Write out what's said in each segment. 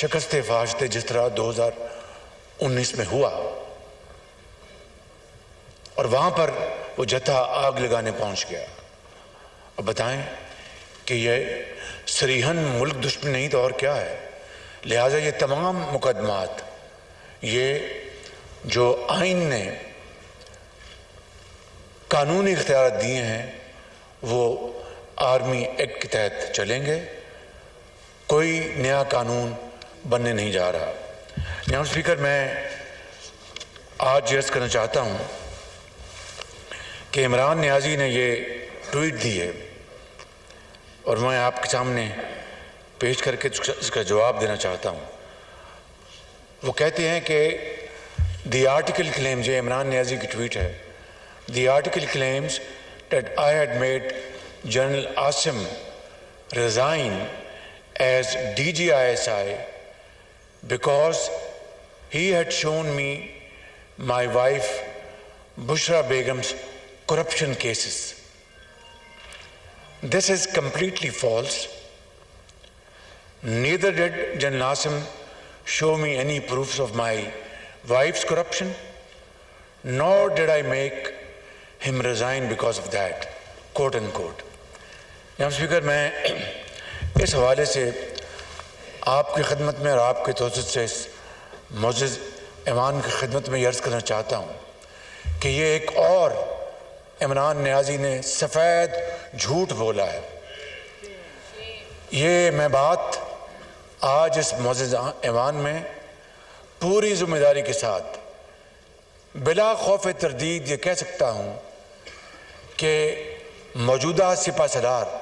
شکست فاش جس طرح 2019 میں ہوا، اور وہاں پر وہ جتھا آگ لگانے پہنچ گیا. اب بتائیں کہ یہ صریحاً ملک دشمن نہیں تو اور کیا ہے؟ لہٰذا یہ تمام مقدمات، یہ جو آئین نے قانونی اختیارات دیے ہیں، وہ آرمی ایکٹ کے تحت چلیں گے. کوئی نیا قانون بننے نہیں جا رہا. جناب اسپیکر، میں آج عرض کرنا چاہتا ہوں کہ عمران نیازی نے یہ ٹویٹ دی ہے، اور میں آپ کے سامنے پیش کر کے اس کا جواب دینا چاہتا ہوں. وہ کہتے ہیں کہ دی آرٹیکل کلیمز، یہ عمران نیازی کی ٹویٹ ہے، the article claims that I had made General Asim resign as DGISI because he had shown me my wife Bushra Begum's corruption cases. This is completely false. Neither did General Asim show me any proofs of my wife's corruption, nor did I make him resign because of that, quote unquote. جناب speaker, میں اس حوالے سے آپ کی خدمت میں اور آپ کے توسط سے اس معزز ایوان کی خدمت میں یہ عرض کرنا چاہتا ہوں کہ یہ ایک اور عمران نیازی نے سفید جھوٹ بولا ہے. یہ میں بات آج اس معزز ایوان میں پوری ذمہ داری کے ساتھ بلا خوف تردید یہ کہہ سکتا ہوں کہ موجودہ سپہ سالار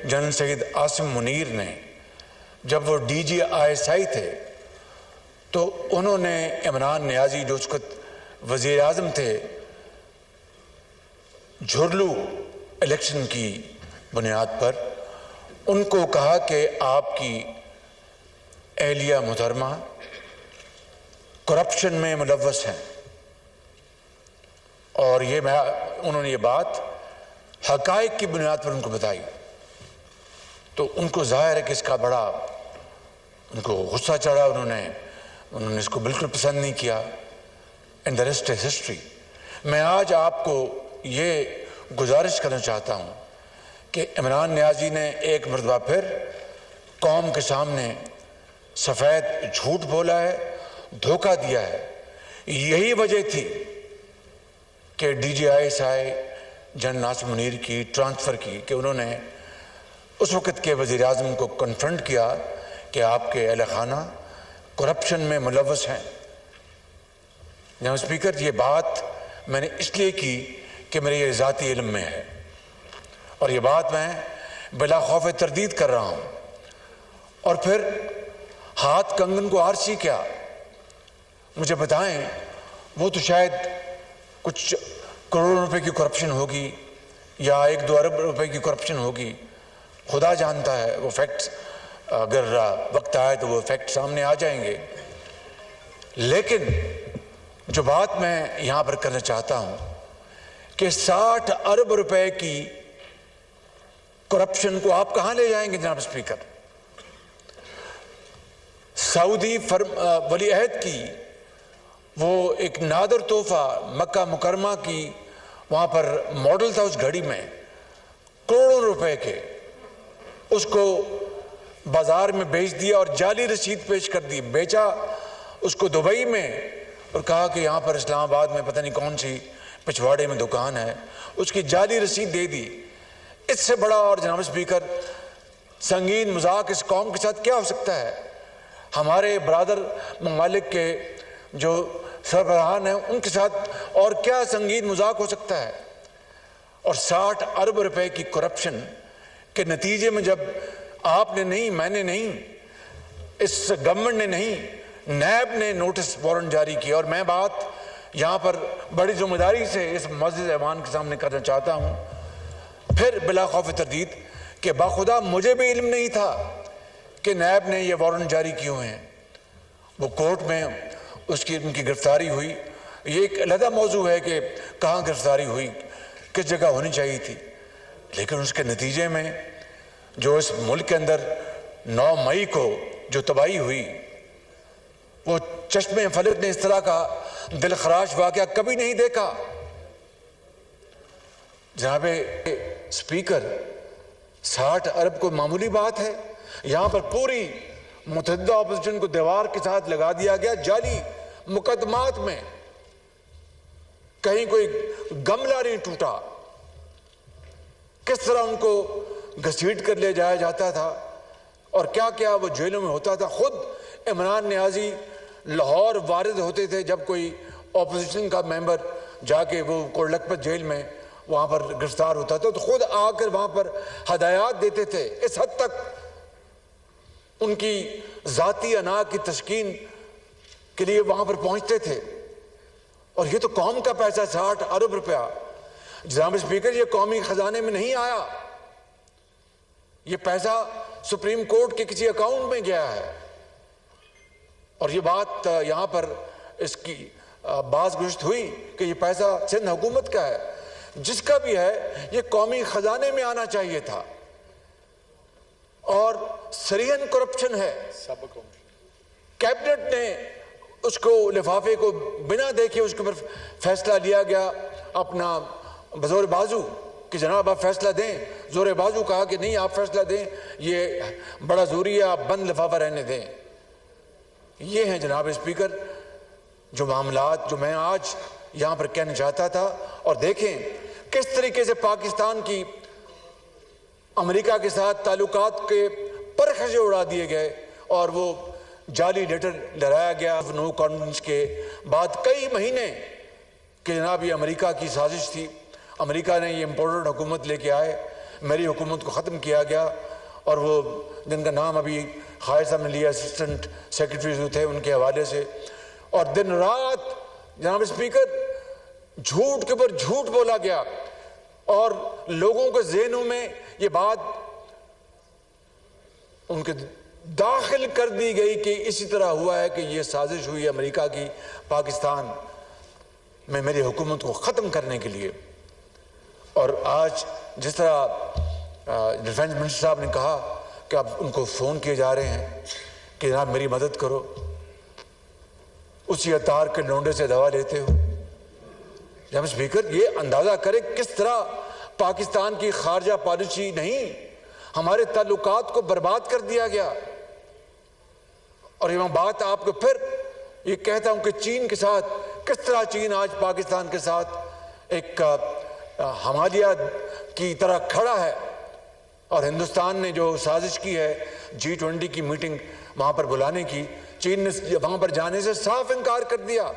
جنرل سید عاصم منیر نے جب وہ DGISI تھے تو انہوں نے عمران نیازی جو اس وقت وزیر اعظم تھے، جھرلو الیکشن کی بنیاد پر ان کو کہا کہ آپ کی اہلیہ محترمہ کرپشن میں ملوث ہیں، اور انہوں نے یہ بات حقائق کی بنیاد پر ان کو بتائی. تو ان کو ظاہر ہے کہ اس کا بڑا ان کو غصہ چڑھا، انہوں نے اس کو بالکل پسند نہیں کیا. And the rest is history. میں آج آپ کو یہ گزارش کرنا چاہتا ہوں کہ عمران نیازی نے ایک مرتبہ پھر قوم کے سامنے سفید جھوٹ بولا ہے، دھوکہ دیا ہے. یہی وجہ تھی کہ DGISI جنرل عاصم منیر کی ٹرانسفر کی کہ انہوں نے اس وقت کے وزیر اعظم کو کنفرنٹ کیا کہ آپ کے اہل خانہ کرپشن میں ملوث ہیں. جناب اسپیکر، یہ بات میں نے اس لیے کی کہ میرے یہ ذاتی علم میں ہے، اور یہ بات میں بلا خوف تردید کر رہا ہوں. اور پھر ہاتھ کنگن کو آرسی کیا؟ مجھے بتائیں، وہ تو شاید کچھ کروڑ روپے کی کرپشن ہوگی یا 1-2 ارب روپے کی کرپشن ہوگی، خدا جانتا ہے. وہ فیکٹس اگر وقت آئے تو وہ فیکٹ سامنے آ جائیں گے. لیکن جو بات میں یہاں پر کرنا چاہتا ہوں کہ 60 ارب روپے کی کرپشن کو آپ کہاں لے جائیں گے جناب اسپیکر؟ سعودی ولی عہد کی وہ ایک نادر تحفہ مکہ مکرمہ کی وہاں پر ماڈل تھا، اس گھڑی میں کروڑوں روپے کے، اس کو بازار میں بیچ دیا اور جعلی رسید پیش کر دی. بیچا اس کو دبئی میں اور کہا کہ یہاں پر اسلام آباد میں پتہ نہیں کون سی پچھواڑے میں دکان ہے، اس کی جعلی رسید دے دی. اس سے بڑا اور جناب اسپیکر سنگین مذاق اس قوم کے ساتھ کیا ہو سکتا ہے؟ ہمارے برادر ممالک کے جو سربراہان ہیں ان کے ساتھ اور کیا سنگین مذاق ہو سکتا ہے؟ اور 60 ارب روپے کی کرپشن کے نتیجے میں جب آپ نے نہیں، میں نے نہیں، اس گورنمنٹ نے نہیں، نیب نے نوٹس وارنٹ جاری کیا. اور میں بات یہاں پر بڑی ذمہ داری سے اس معزز ایوان کے سامنے کرنا چاہتا ہوں پھر بلا خوف تردید کہ باخدا مجھے بھی علم نہیں تھا کہ نیب نے یہ وارنٹ جاری کیے ہوئے ہیں. وہ کورٹ میں ان کی گرفتاری ہوئی. یہ ایک علیحدہ موضوع ہے کہ کہاں گرفتاری ہوئی، کس جگہ ہونی چاہیے تھی، لیکن اس کے نتیجے میں جو اس ملک کے اندر 9 مئی کو جو تباہی ہوئی، وہ چشمے فلک نے اس طرح کا دل خراش واقعہ کبھی نہیں دیکھا۔ جناب اسپیکر، 60 ارب کوئی معمولی بات ہے؟ یہاں پر پوری متحدہ اپوزیشن کو دیوار کے ساتھ لگا دیا گیا، جعلی مقدمات میں کہیں کوئی گملہ نہیں ٹوٹا۔ کس طرح ان کو گھسیٹ کر لے جایا جاتا تھا اور کیا کیا وہ جیلوں میں ہوتا تھا۔ خود عمران نیازی لاہور وارد ہوتے تھے جب کوئی اپوزیشن کا ممبر جا کے وہ کوڑلکھپت جیل میں وہاں پر گرفتار ہوتا تھا تو خود آ کر وہاں پر ہدایات دیتے تھے۔ اس حد تک ان کی ذاتی انا کی تسکین کے لیے وہاں پر پہنچتے تھے، اور یہ تو قوم کا پیسہ، 60 ارب روپیہ۔ جناب اسپیکر، یہ قومی خزانے میں نہیں آیا، یہ پیسہ سپریم کورٹ کے کسی اکاؤنٹ میں گیا ہے، اور یہ بات یہاں پر اس کی باز گشت ہوئی کہ یہ پیسہ سندھ حکومت کا ہے۔ جس کا بھی ہے یہ قومی خزانے میں آنا چاہیے تھا، اور سریحن کرپشن ہے۔ کیبنٹ نے اس کو لفافے کو بنا دیکھے اس کے اوپر فیصلہ لیا گیا اپنا بزور بازو کہ جناب آپ فیصلہ دیں۔ زور بازو کہا کہ نہیں آپ فیصلہ دیں، یہ بڑا ضروری ہے، آپ بند لفافہ رہنے دیں۔ یہ ہیں جناب اسپیکر جو معاملات جو میں آج یہاں پر کہنا چاہتا تھا۔ اور دیکھیں کس طریقے سے پاکستان کی امریکہ کے ساتھ تعلقات کے پرخاشے اڑا دیے گئے، اور وہ جعلی لیٹر لہرایا گیا نو کانفیڈنس کے بعد کئی مہینے کہ جناب یہ امریکہ کی سازش تھی، امریکہ نے یہ امپورٹڈ حکومت لے کے آئے، میری حکومت کو ختم کیا گیا۔ اور وہ جن کا نام ابھی خالد صاحب نے لیا اسسٹنٹ سیکرٹریز جو تھے ان کے حوالے سے، اور دن رات جناب اسپیکر جھوٹ کے اوپر جھوٹ بولا گیا، اور لوگوں کے ذہنوں میں یہ بات ان کے داخل کر دی گئی کہ اسی طرح ہوا ہے کہ یہ سازش ہوئی امریکہ کی پاکستان میں میری حکومت کو ختم کرنے کے لیے۔ اور آج جس طرح ڈیفنس منسٹر صاحب نے کہا کہ اب ان کو فون کیے جا رہے ہیں کہ جناب میری مدد کرو، اسی عطار کے لونڈے سے دوا لیتے ہو۔ جناب اسپیکر، یہ اندازہ کریں کس طرح پاکستان کی خارجہ پالیسی نہیں، ہمارے تعلقات کو برباد کر دیا گیا۔ اور یہ میں بات آپ کو پھر یہ کہتا ہوں کہ چین کے ساتھ کس طرح چین آج پاکستان کے ساتھ ایک ہمالیہ کی طرح کھڑا ہے، اور ہندوستان نے جو سازش کی ہے G20 کی میٹنگ وہاں پر بلانے کی، چین نے وہاں پر جانے سے صاف انکار کر دیا۔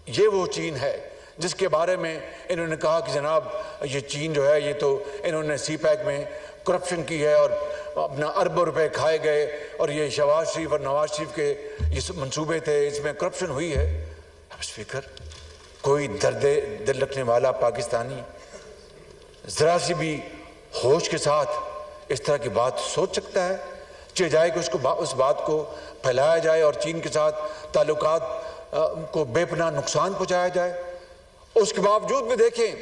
یہ وہ چین ہے جس کے بارے میں انہوں نے کہا کہ جناب یہ چین جو ہے یہ تو انہوں نے سی پیک میں کرپشن کی ہے اور اپنا اربوں روپے کھائے گئے، اور یہ شہباز شریف اور نواز شریف کے یہ منصوبے تھے، اس میں کرپشن ہوئی ہے۔ اسپیکر، کوئی درد دل رکھنے والا پاکستانی ذرا سی بھی ہوش کے ساتھ اس طرح کی بات سوچ سکتا ہے؟ چاہے جائے کہ اس بات کو پھیلایا جائے اور چین کے ساتھ تعلقات کو بے پناہ نقصان پہنچایا جائے۔ اس کے باوجود بھی دیکھیں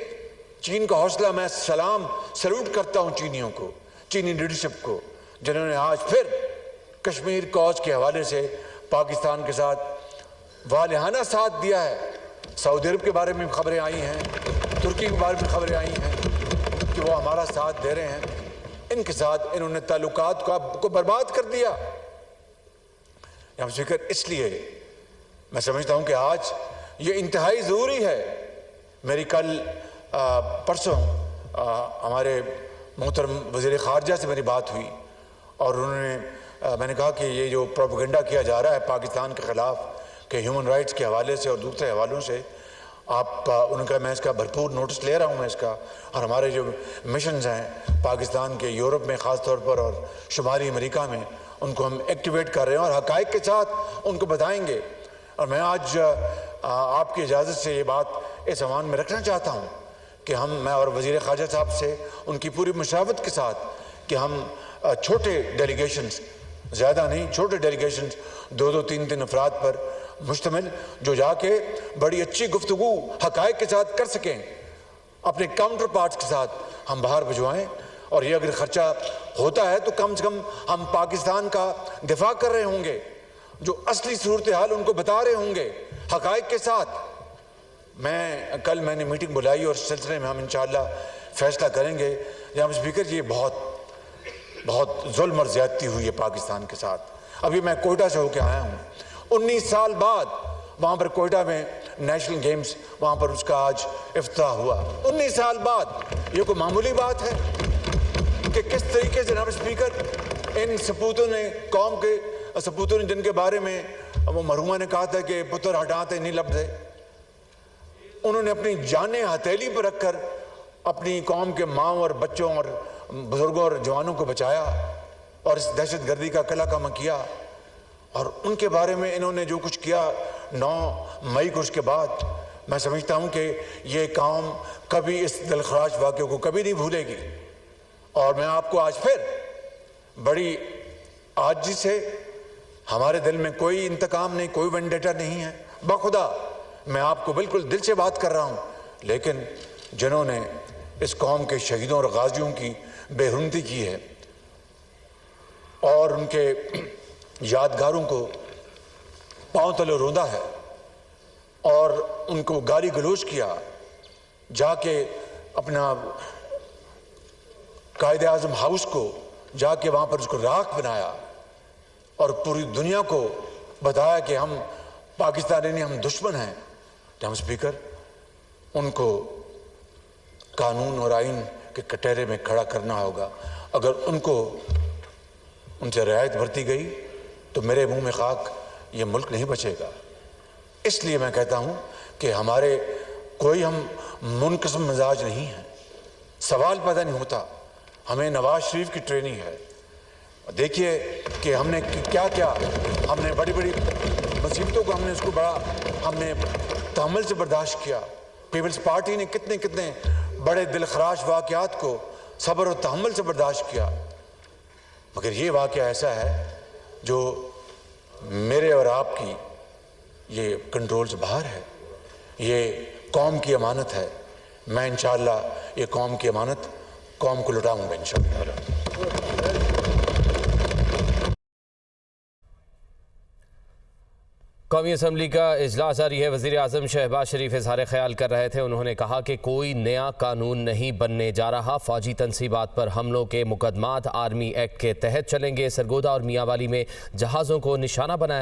چین کا حوصلہ، میں سلوٹ کرتا ہوں چینیوں کو، چینی لیڈرشپ کو، جنہوں نے آج پھر کشمیر کوز کے حوالے سے پاکستان کے ساتھ والہانہ ساتھ دیا ہے۔ سعودی عرب کے بارے میں خبریں آئی ہیں، ترکی کے بارے میں خبریں آئی ہیں کہ وہ ہمارا ساتھ دے رہے ہیں۔ ان کے ساتھ انہوں نے تعلقات کو برباد کر دیا۔ جناب اسپیکر، اس لیے میں سمجھتا ہوں کہ آج یہ انتہائی ضروری ہے۔ میری کل پرسوں ہمارے محترم وزیر خارجہ سے میری بات ہوئی، اور میں نے کہا کہ یہ جو پروپیگنڈا کیا جا رہا ہے پاکستان کے خلاف کہ ہیومن رائٹس کے حوالے سے اور دوسرے حوالوں سے، انہوں نے کہا میں اس کا بھرپور نوٹس لے رہا ہوں میں اس کا، اور ہمارے جو مشنز ہیں پاکستان کے یورپ میں خاص طور پر اور شمالی امریکہ میں، ان کو ہم ایکٹیویٹ کر رہے ہیں اور حقائق کے ساتھ ان کو بتائیں گے۔ اور میں آج آپ کی اجازت سے یہ بات اس عنوان میں رکھنا چاہتا ہوں کہ میں اور وزیر خارجہ صاحب سے ان کی پوری مشاورت کے ساتھ کہ ہم چھوٹے ڈیلیگیشنز، زیادہ نہیں، چھوٹے ڈیلیگیشنز 2-3 افراد پر مشتمل جو جا کے بڑی اچھی گفتگو حقائق کے ساتھ کر سکیں، اپنے کاؤنٹر پارٹس کے ساتھ ہم باہر بھجوائیں۔ اور یہ اگر خرچہ ہوتا ہے تو کم سے کم ہم پاکستان کا دفاع کر رہے ہوں گے, جو اصلی صورتحال ان کو بتا رہے ہوں گے حقائق کے ساتھ. کل میں نے میٹنگ بلائی اور اس سلسلے میں ہم انشاءاللہ فیصلہ کریں گے. جناب اسپیکر, یہ بہت ظلم اور زیادتی ہوئی ہے پاکستان کے ساتھ. ابھی میں کوئٹہ سے ہو کے آیا ہوں, 19 سال بعد وہاں پر کوئٹہ میں نیشنل گیمز, وہاں پر اس کا آج افتتاح ہوا. 19 سال بعد یہ کوئی معمولی بات ہے کہ کس طریقے سے جناب اسپیکر ان سپوتوں نے, قوم کے سپوتوں نے, جن کے بارے میں وہ مرحومہ نے کہا تھا کہ پتر ہٹاتے نہیں لبتے, انہوں نے اپنی جانیں ہتھیلی پر رکھ کر اپنی قوم کے ماؤں اور بچوں اور بزرگوں اور جوانوں کو بچایا اور اس دہشت گردی کا قلع کما کیا. اور ان کے بارے میں انہوں نے جو کچھ کیا 9 مئی کو, اس کے بعد میں سمجھتا ہوں کہ یہ قوم کبھی اس دلخراش واقعے کو کبھی نہیں بھولے گی. اور میں آپ کو آج پھر بڑی عاجزی سے, ہمارے دل میں کوئی انتقام نہیں, کوئی وینڈیٹا نہیں ہے, بخدا میں آپ کو بالکل دل سے بات کر رہا ہوں, لیکن جنہوں نے اس قوم کے شہیدوں اور غازیوں کی بے حرمتی کی ہے اور ان کے یادگاروں کو پاؤں تلے روندا ہے اور ان کو گالی گلوچ کیا, جا کے اپنا قائد اعظم ہاؤس کو جا کے وہاں پر اس کو راکھ بنایا اور پوری دنیا کو بتایا کہ ہم پاکستانی نہیں, ہم دشمن ہیں. جناب اسپیکر, ان کو قانون اور آئین کے کٹہرے میں کھڑا کرنا ہوگا. اگر ان سے رعایت برتی گئی تو میرے منہ میں خاک, یہ ملک نہیں بچے گا. اس لیے میں کہتا ہوں کہ ہمارے کوئی ہم منقسم مزاج نہیں ہیں, سوال پیدا نہیں ہوتا. ہمیں نواز شریف کی ٹریننگ ہے. دیکھیے کہ ہم نے کیا ہم نے بڑی بڑی مصیبتوں کو ہم نے تحمل سے برداشت کیا. پیپلز پارٹی نے کتنے بڑے دلخراش واقعات کو صبر و تحمل سے برداشت کیا, مگر یہ واقعہ ایسا ہے جو میرے اور آپ کی یہ کنٹرول سے باہر ہے. یہ قوم کی امانت ہے. میں انشاءاللہ یہ قوم کی امانت قوم کو لٹاؤں گا انشاءاللہ. قومی اسمبلی کا اجلاس جاری ہے. وزیر اعظم شہباز شریف اظہار خیال کر رہے تھے. انہوں نے کہا کہ کوئی نیا قانون نہیں بننے جا رہا. فوجی تنصیبات پر حملوں کے مقدمات آرمی ایکٹ کے تحت چلیں گے. سرگودا اور میاں والی میں جہازوں کو نشانہ بنایا